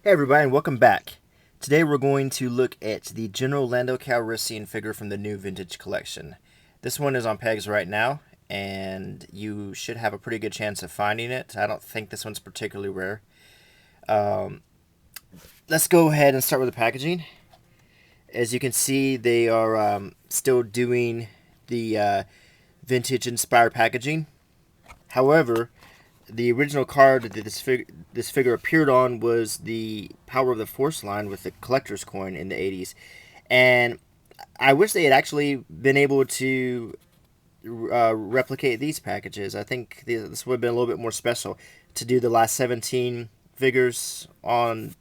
Hey everybody, and welcome back. Today we're going to look at the General Lando Calrissian figure from the new vintage collection. This one is on pegs right now, and you should have a pretty good chance of finding it. I don't think this one's particularly rare. Let's go ahead and start with the packaging. As you can see, they are still doing the vintage inspired packaging. However, the original card that this figure appeared on was the Power of the Force line with the collector's coin in the 80s. And I wish they had actually been able to replicate these packages. I think this would have been a little bit more special to do the last 17 figures on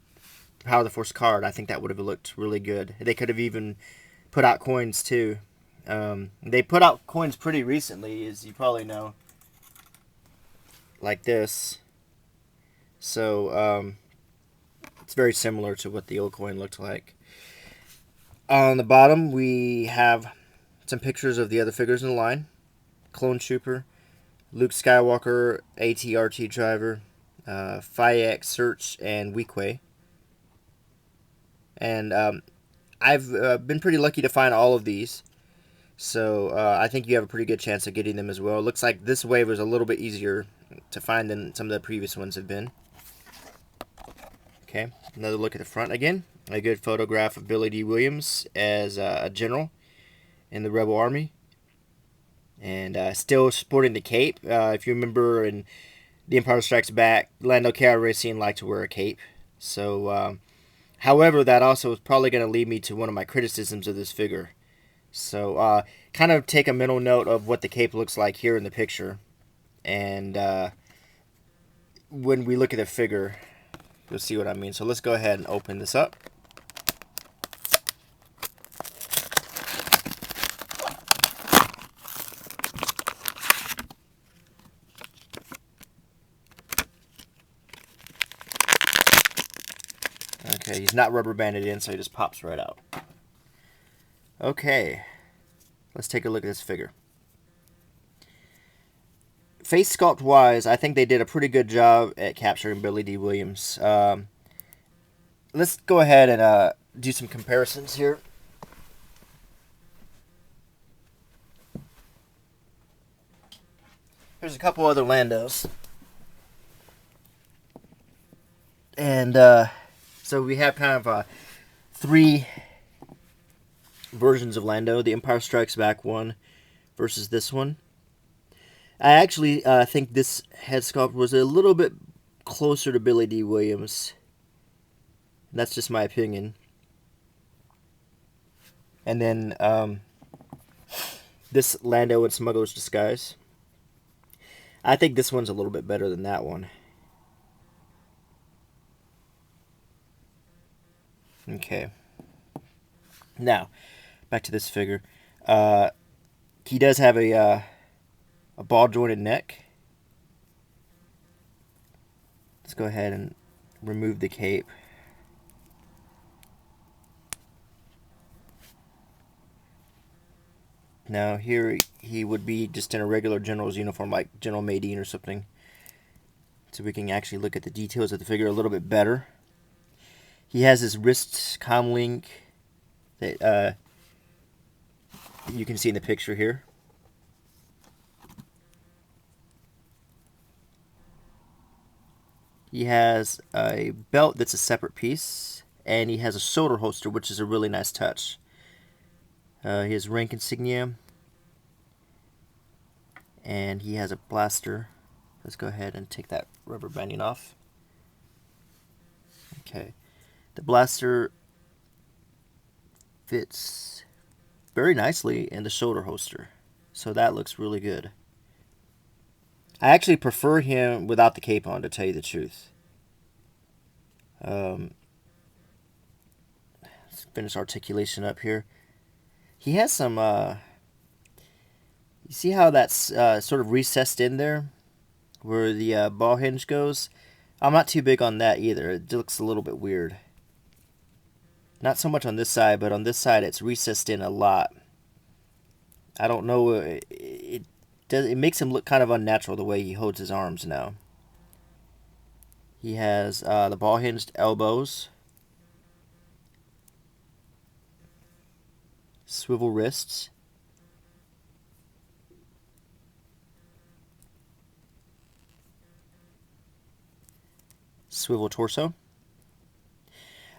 Power of the Force card. I think that would have looked really good. They could have even put out coins too. They put out coins pretty recently, as you probably know, like this. So it's very similar to what the old coin looked like. On the bottom, we have some pictures of the other figures in the line. Clone Trooper, Luke Skywalker, AT-RT Driver, Fayek, Search, and Weequay. And I've been pretty lucky to find all of these. So I think you have a pretty good chance of getting them as well. It looks like this wave was a little bit easier to find than some of the previous ones have been. Okay, another look at the front again. A good photograph of Billy Dee Williams as a general in the Rebel Army. And still sporting the cape. If you remember in The Empire Strikes Back, Lando Calrissian liked to wear a cape. So, however, that also is probably going to lead me to one of my criticisms of this figure. So, kind of take a mental note of what the cape looks like here in the picture. And when we look at the figure, you'll see what I mean. So let's go ahead and open this up. Okay, he's not rubber banded in, so he just pops right out. Okay, let's take a look at this figure. Face sculpt wise, I think they did a pretty good job at capturing Billy Dee Williams. Let's go ahead and do some comparisons here. There's a couple other Landos. And so we have kind of three versions of Lando. The Empire Strikes Back one versus this one. I actually think this head sculpt was a little bit closer to Billy Dee Williams. That's just my opinion. And then this Lando in Smuggler's Disguise. I think this one's a little bit better than that one. Okay. Now, back to this figure. He does have a ball jointed neck. Let's go ahead and remove the cape. Now here he would be just in a regular general's uniform like General Madine or something. So we can actually look at the details of the figure a little bit better. He has his wrist comm link that you can see in the picture here. He has a belt that's a separate piece, and he has a shoulder holster, which is a really nice touch. He has rank insignia, and he has a blaster. Let's go ahead and take that rubber banding off. Okay, the blaster fits very nicely in the shoulder holster, so that looks really good. I actually prefer him without the cape on, to tell you the truth. Let's finish articulation up here. He has some, you see how that's sort of recessed in there, where the ball hinge goes? I'm not too big on that either. It looks a little bit weird. Not so much on this side, but on this side it's recessed in a lot. I don't know, it makes him look kind of unnatural the way he holds his arms now. He has the ball hinged elbows, swivel wrists, swivel torso.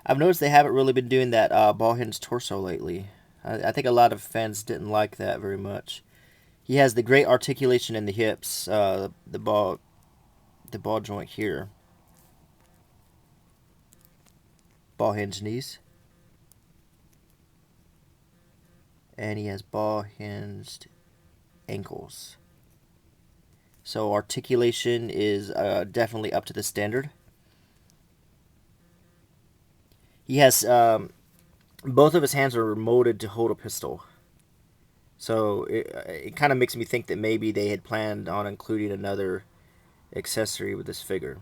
I've noticed they haven't really been doing that ball hinge torso lately. I think a lot of fans didn't like that very much. He has the great articulation in the hips, the ball joint here, ball hinge knees, and he has ball hinged ankles. So articulation is definitely up to the standard. He has both of his hands are molded to hold a pistol. So it kind of makes me think that maybe they had planned on including another accessory with this figure.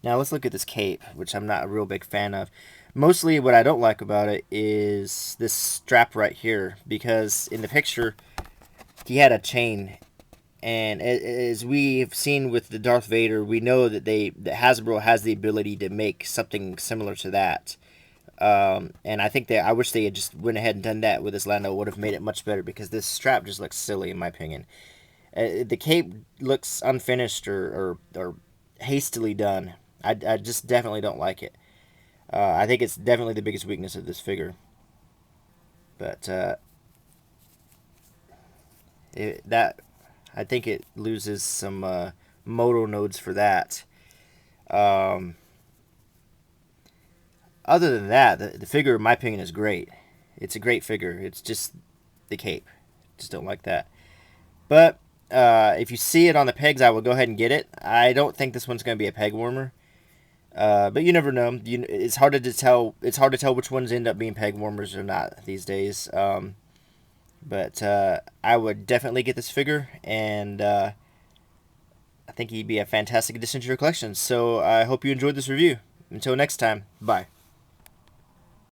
Now let's look at this cape, which I'm not a real big fan of. Mostly what I don't like about it is this strap right here, because in the picture he had a chain, and as we've seen with the Darth Vader, we know that that Hasbro has the ability to make something similar to that. And I think that I wish they had just went ahead and done that with this Lando. It would have made it much better, because this strap just looks silly in my opinion. The cape looks unfinished or hastily done. I just definitely don't like it. I think it's definitely the biggest weakness of this figure. But I think it loses some moto nodes for that. Other than that, the figure, in my opinion, is great. It's a great figure. It's just the cape. Just don't like that. But if you see it on the pegs, I will go ahead and get it. I don't think this one's going to be a peg warmer. But you never know. It's hard to tell. It's hard to tell which ones end up being peg warmers or not these days. But I would definitely get this figure, and I think he'd be a fantastic addition to your collection. So I hope you enjoyed this review. Until next time, bye.